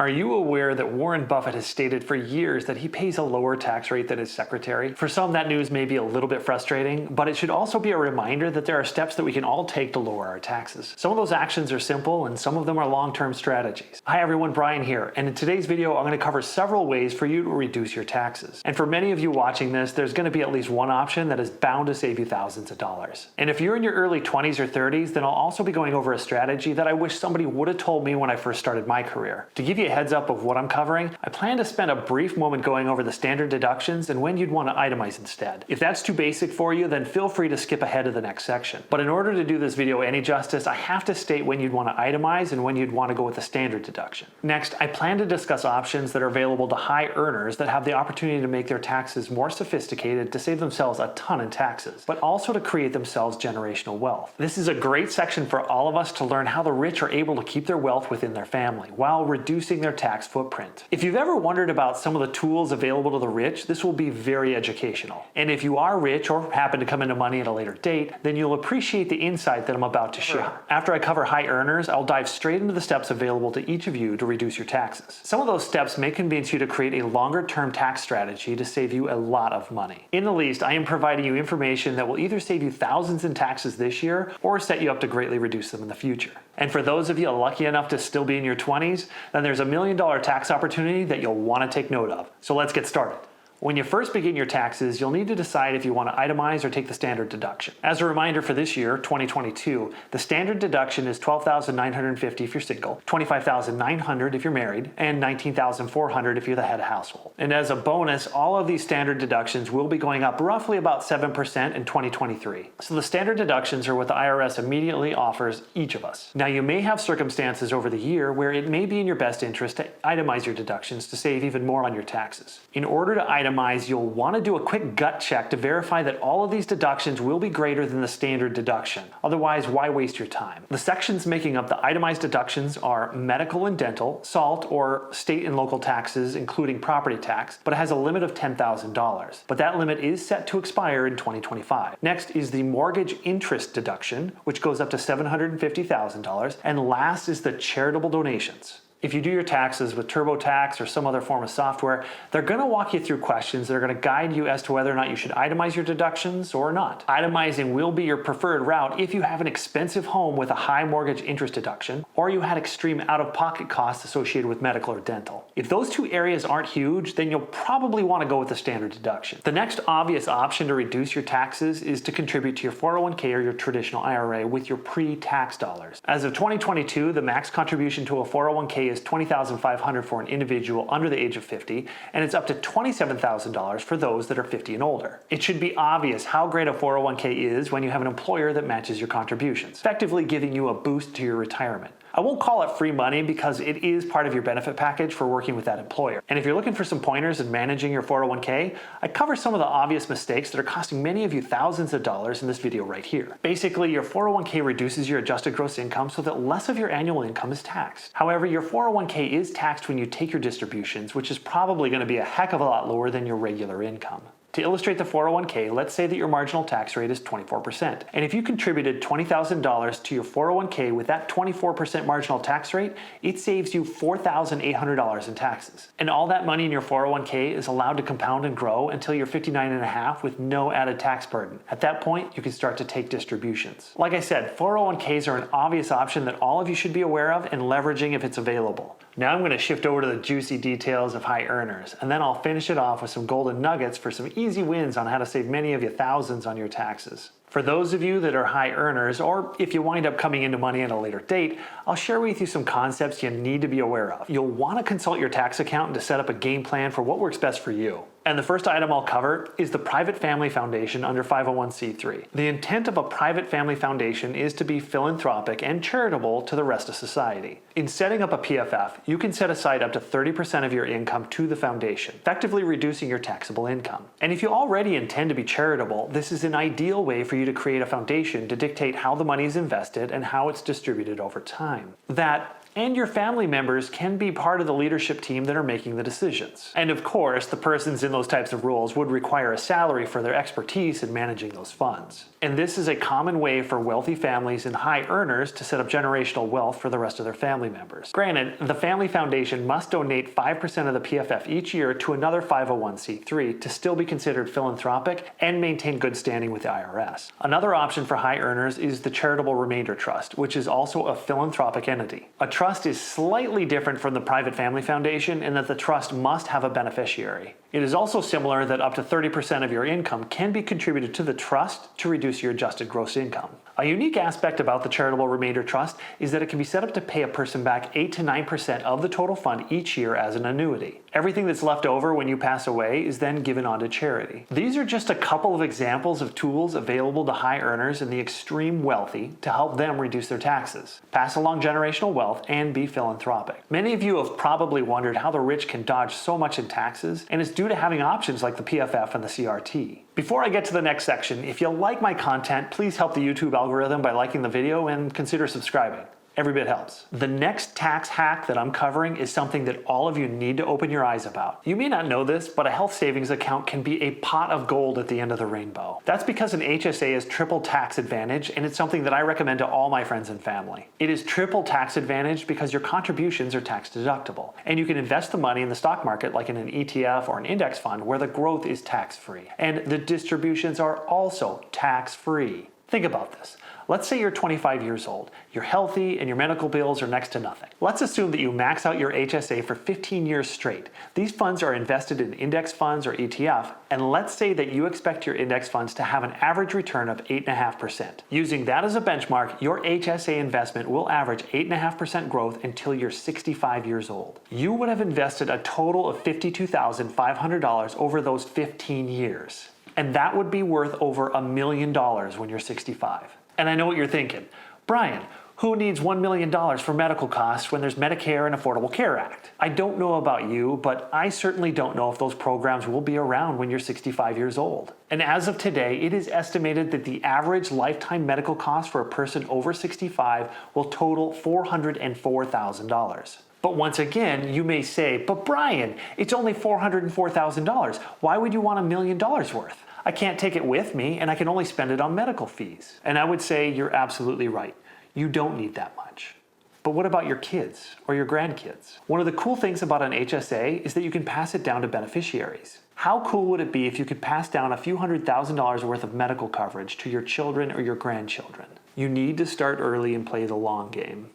Are you aware that Warren Buffett has stated for years that he pays a lower tax rate than his secretary? For some, that news may be a little bit frustrating, but it should also be a reminder that there are steps that we can all take to lower our taxes. Some of those actions are simple and some of them are long-term strategies. Hi everyone, Brian here, and in today's video I'm going to cover several ways for you to reduce your taxes. And for many of you watching this, there's going to be at least one option that is bound to save you thousands of dollars. And if you're in your early 20s or 30s, then I'll also be going over a strategy that I wish somebody would have told me when I first started my career. To give you a heads up of what I'm covering, I plan to spend a brief moment going over the standard deductions and when you'd want to itemize instead. If that's too basic for you, then feel free to skip ahead to the next section. But in order to do this video any justice, I have to state when you'd want to itemize and when you'd want to go with the standard deduction. Next, I plan to discuss options that are available to high earners that have the opportunity to make their taxes more sophisticated to save themselves a ton in taxes, but also to create themselves generational wealth. This is a great section for all of us to learn how the rich are able to keep their wealth within their family while reducing their tax footprint. If you've ever wondered about some of the tools available to the rich, this will be very educational. And if you are rich or happen to come into money at a later date, then you'll appreciate the insight that I'm about to share. After I cover high earners, I'll dive straight into the steps available to each of you to reduce your taxes. Some of those steps may convince you to create a longer-term tax strategy to save you a lot of money. In the least, I am providing you information that will either save you thousands in taxes this year or set you up to greatly reduce them in the future. And for those of you lucky enough to still be in your 20s, then there's $1 million tax opportunity that you'll want to take note of. So let's get started. When you first begin your taxes, you'll need to decide if you want to itemize or take the standard deduction. As a reminder for this year, 2022, the standard deduction is $12,950 if you're single, $25,900 if you're married, and $19,400 if you're the head of household. And as a bonus, all of these standard deductions will be going up roughly about 7% in 2023. So the standard deductions are what the IRS immediately offers each of us. Now you may have circumstances over the year where it may be in your best interest to itemize your deductions to save even more on your taxes. In order to itemize, you'll want to do a quick gut check to verify that all of these deductions will be greater than the standard deduction. Otherwise, why waste your time? The sections making up the itemized deductions are medical and dental, SALT or state and local taxes including property tax, but it has a limit of $10,000. But that limit is set to expire in 2025. Next is the mortgage interest deduction, which goes up to $750,000. And last is the charitable donations. If you do your taxes with TurboTax or some other form of software, they're going to walk you through questions that are going to guide you as to whether or not you should itemize your deductions or not. Itemizing will be your preferred route if you have an expensive home with a high mortgage interest deduction, or you had extreme out-of-pocket costs associated with medical or dental. If those two areas aren't huge, then you'll probably want to go with the standard deduction. The next obvious option to reduce your taxes is to contribute to your 401k or your traditional IRA with your pre-tax dollars. As of 2022, the max contribution to a 401k is $20,500 for an individual under the age of 50, and it's up to $27,000 for those that are 50 and older. It should be obvious how great a 401k is when you have an employer that matches your contributions, effectively giving you a boost to your retirement. I won't call it free money because it is part of your benefit package for working with that employer. And if you're looking for some pointers in managing your 401k, I cover some of the obvious mistakes that are costing many of you thousands of dollars in this video right here. Basically, your 401k reduces your adjusted gross income so that less of your annual income is taxed. However, your 401k is taxed when you take your distributions, which is probably going to be a heck of a lot lower than your regular income. To illustrate the 401k, let's say that your marginal tax rate is 24%. And if you contributed $20,000 to your 401k with that 24% marginal tax rate, it saves you $4,800 in taxes. And all that money in your 401k is allowed to compound and grow until you're 59 and a half with no added tax burden. At that point, you can start to take distributions. Like I said, 401ks are an obvious option that all of you should be aware of and leveraging if it's available. Now I'm going to shift over to the juicy details of high earners, and then I'll finish it off with some golden nuggets for some easy wins on how to save many of you thousands on your taxes. For those of you that are high earners, or if you wind up coming into money at a later date, I'll share with you some concepts you need to be aware of. You'll want to consult your tax accountant to set up a game plan for what works best for you. And the first item I'll cover is the private family foundation under 501c3. The intent of a private family foundation is to be philanthropic and charitable to the rest of society. In setting up a PFF, you can set aside up to 30% of your income to the foundation, effectively reducing your taxable income. And if you already intend to be charitable, this is an ideal way for you to create a foundation to dictate how the money is invested and how it's distributed over time. That and your family members can be part of the leadership team that are making the decisions. And of course, the persons in those types of roles would require a salary for their expertise in managing those funds. And this is a common way for wealthy families and high earners to set up generational wealth for the rest of their family members. Granted, the family foundation must donate 5% of the PFF each year to another 501c3 to still be considered philanthropic and maintain good standing with the IRS. Another option for high earners is the Charitable Remainder Trust, which is also a philanthropic entity. A trust is slightly different from the private family foundation in that the trust must have a beneficiary. It is also similar that up to 30% of your income can be contributed to the trust to reduce your adjusted gross income. A unique aspect about the Charitable Remainder Trust is that it can be set up to pay a person back 8 to 9% of the total fund each year as an annuity. Everything that's left over when you pass away is then given on to charity. These are just a couple of examples of tools available to high earners and the extreme wealthy to help them reduce their taxes, pass along generational wealth, and be philanthropic. Many of you have probably wondered how the rich can dodge so much in taxes, and it's due to having options like the PFF and the CRT. Before I get to the next section, if you like my content, please help the YouTube algorithm by liking the video and consider subscribing. Every bit helps. The next tax hack that I'm covering is something that all of you need to open your eyes about. You may not know this, but a health savings account can be a pot of gold at the end of the rainbow. That's because an HSA is triple tax advantage, and it's something that I recommend to all my friends and family. It is triple tax advantage because your contributions are tax deductible, and you can invest the money in the stock market like in an ETF or an index fund where the growth is tax-free, and the distributions are also tax-free. Think about this. Let's say you're 25 years old, you're healthy, and your medical bills are next to nothing. Let's assume that you max out your HSA for 15 years straight. These funds are invested in index funds or ETF, and let's say that you expect your index funds to have an average return of 8.5%. Using that as a benchmark, your HSA investment will average 8.5% growth until you're 65 years old. You would have invested a total of $52,500 over those 15 years. And that would be worth over $1 million when you're 65. And I know what you're thinking. Brian, who needs $1 million for medical costs when there's Medicare and Affordable Care Act? I don't know about you, but I certainly don't know if those programs will be around when you're 65 years old. And as of today, it is estimated that the average lifetime medical cost for a person over 65 will total $404,000. But once again, you may say, but Brian, it's only $404,000. Why would you want $1 million worth? I can't take it with me, and I can only spend it on medical fees. And I would say you're absolutely right. You don't need that much. But what about your kids or your grandkids? One of the cool things about an HSA is that you can pass it down to beneficiaries. How cool would it be if you could pass down a few $100,000 worth of medical coverage to your children or your grandchildren? You need to start early and play the long game.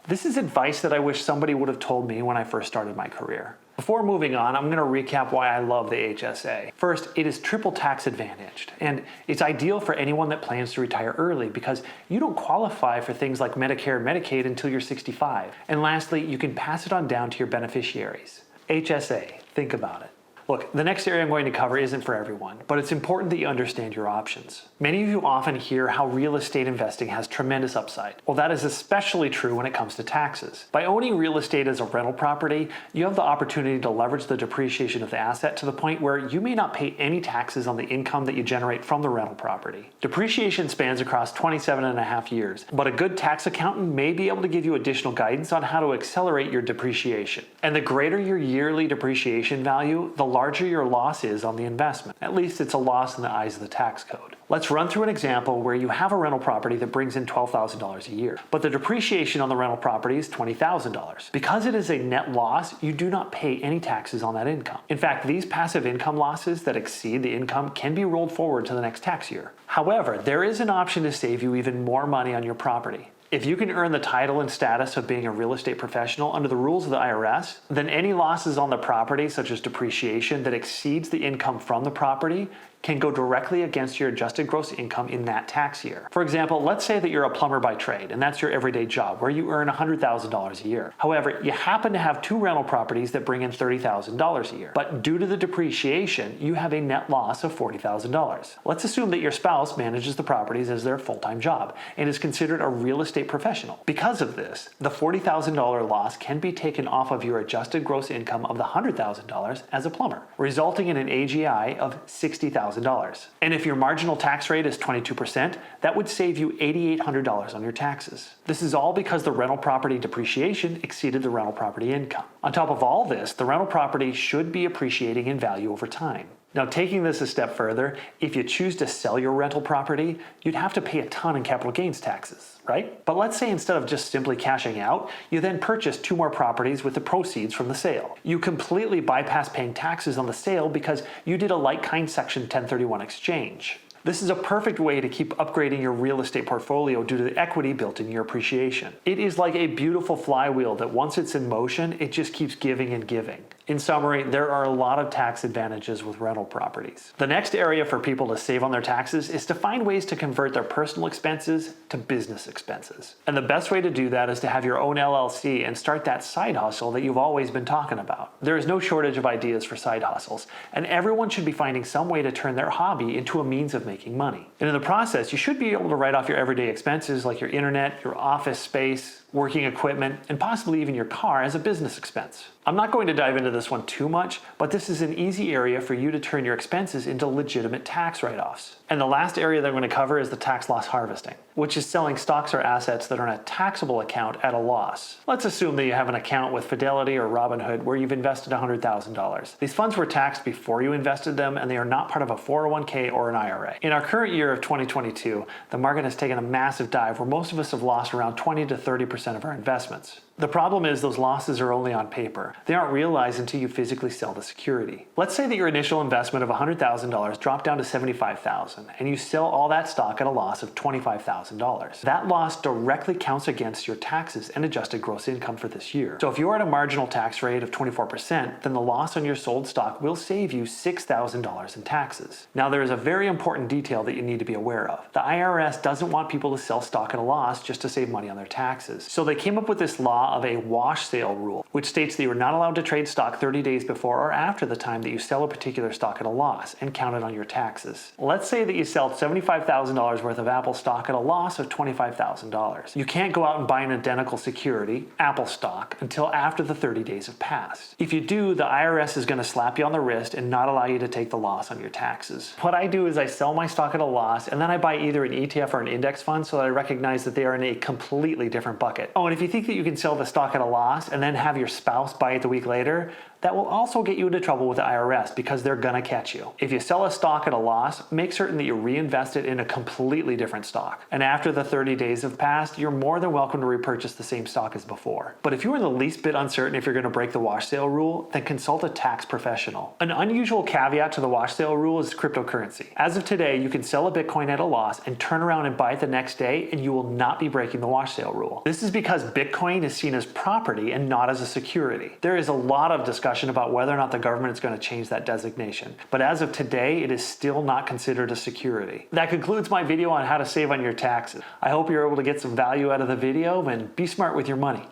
This is advice that I wish somebody would have told me when I first started my career. Before moving on, I'm going to recap why I love the HSA. First, it is triple tax advantaged, and it's ideal for anyone that plans to retire early because you don't qualify for things like Medicare and Medicaid until you're 65. And lastly, you can pass it on down to your beneficiaries. HSA, think about it. Look, the next area I'm going to cover isn't for everyone, but it's important that you understand your options. Many of you often hear how real estate investing has tremendous upside. Well, that is especially true when it comes to taxes. By owning real estate as a rental property, you have the opportunity to leverage the depreciation of the asset to the point where you may not pay any taxes on the income that you generate from the rental property. Depreciation spans across 27.5 years, but a good tax accountant may be able to give you additional guidance on how to accelerate your depreciation. And the greater your yearly depreciation value, the larger your loss is on the investment. At least it's a loss in the eyes of the tax code. Let's run through an example where you have a rental property that brings in $12,000 a year, but the depreciation on the rental property is $20,000. Because it is a net loss, you do not pay any taxes on that income. In fact, these passive income losses that exceed the income can be rolled forward to the next tax year. However, there is an option to save you even more money on your property. If you can earn the title and status of being a real estate professional under the rules of the IRS, then any losses on the property, such as depreciation, that exceeds the income from the property can go directly against your adjusted gross income in that tax year. For example, let's say that you're a plumber by trade, and that's your everyday job, where you earn $100,000 a year. However, you happen to have 2 rental properties that bring in $30,000 a year, but due to the depreciation, you have a net loss of $40,000. Let's assume that your spouse manages the properties as their full-time job and is considered a real estate professional. Because of this, the $40,000 loss can be taken off of your adjusted gross income of the $100,000 as a plumber, resulting in an AGI of $60,000. $100,000. And if your marginal tax rate is 22%, that would save you $8,800 on your taxes. This is all because the rental property depreciation exceeded the rental property income. On top of all this, the rental property should be appreciating in value over time. Now, taking this a step further, if you choose to sell your rental property, you'd have to pay a ton in capital gains taxes, right? But let's say instead of just simply cashing out, you then purchase 2 more properties with the proceeds from the sale. You completely bypass paying taxes on the sale because you did a like-kind Section 1031 exchange. This is a perfect way to keep upgrading your real estate portfolio due to the equity built in your appreciation. It is like a beautiful flywheel that once it's in motion, it just keeps giving and giving. In summary, there are a lot of tax advantages with rental properties. The next area for people to save on their taxes is to find ways to convert their personal expenses to business expenses. And the best way to do that is to have your own LLC and start that side hustle that you've always been talking about. There is no shortage of ideas for side hustles, and everyone should be finding some way to turn their hobby into a means of making money. And in the process, you should be able to write off your everyday expenses like your internet, your office space, working equipment, and possibly even your car as a business expense. I'm not going to dive into this one too much, but this is an easy area for you to turn your expenses into legitimate tax write-offs. And the last area that I'm going to cover is the tax loss harvesting, which is selling stocks or assets that are in a taxable account at a loss. Let's assume that you have an account with Fidelity or Robinhood where you've invested $100,000. These funds were taxed before you invested them, and they are not part of a 401k or an IRA. In our current year of 2022, the market has taken a massive dive where most of us have lost around 20 to 30% of our investments. The problem is those losses are only on paper. They aren't realized until you physically sell the security. Let's say that your initial investment of $100,000 dropped down to $75,000 and you sell all that stock at a loss of $25,000. That loss directly counts against your taxes and adjusted gross income for this year. So if you're at a marginal tax rate of 24%, then the loss on your sold stock will save you $6,000 in taxes. Now there is a very important detail that you need to be aware of. The IRS doesn't want people to sell stock at a loss just to save money on their taxes. So they came up with this law of a wash sale rule, which states that you are not allowed to trade stock 30 days before or after the time that you sell a particular stock at a loss and count it on your taxes. Let's say that you sell $75,000 worth of Apple stock at a loss of $25,000. You can't go out and buy an identical security, Apple stock, until after the 30 days have passed. If you do, the IRS is going to slap you on the wrist and not allow you to take the loss on your taxes. What I do is I sell my stock at a loss and then I buy either an ETF or an index fund so that I recognize that they are in a completely different bucket. Oh, and if you think that you can sell the stock at a loss and then have your spouse buy it the week later, that will also get you into trouble with the IRS because they're gonna catch you. If you sell a stock at a loss, make certain that you reinvest it in a completely different stock. And after the 30 days have passed, you're more than welcome to repurchase the same stock as before. But if you are the least bit uncertain if you're gonna break the wash sale rule, then consult a tax professional. An unusual caveat to the wash sale rule is cryptocurrency. As of today, you can sell a Bitcoin at a loss and turn around and buy it the next day, and you will not be breaking the wash sale rule. This is because Bitcoin is seen as property and not as a security. There is a lot of discussion about whether or not the government is going to change that designation. But as of today, it is still not considered a security. That concludes my video on how to save on your taxes. I hope you're able to get some value out of the video and be smart with your money.